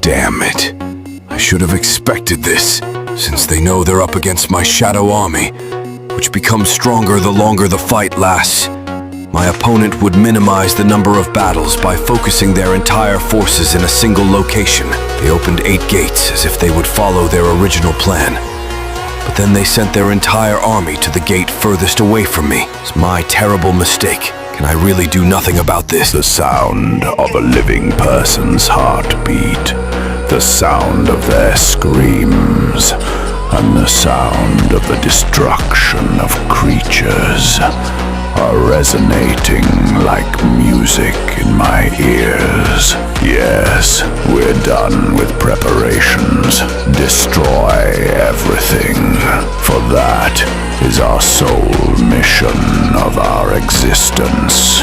Damn it. I should have expected this, since they know they're up against my shadow army, which becomes stronger the longer the fight lasts. My opponent would minimize the number of battles by focusing their entire forces in a single location. They opened 8 gates as if they would follow their original plan. But then they sent their entire army to the gate furthest away from me. It's my terrible mistake. Can I really do nothing about this? The sound of a living person's heartbeat, the sound of their screams, and the sound of the destruction of creatures are resonating like music in my ears. Yes, we're done with preparations. Destroy everything, for that is our sole mission of our existence.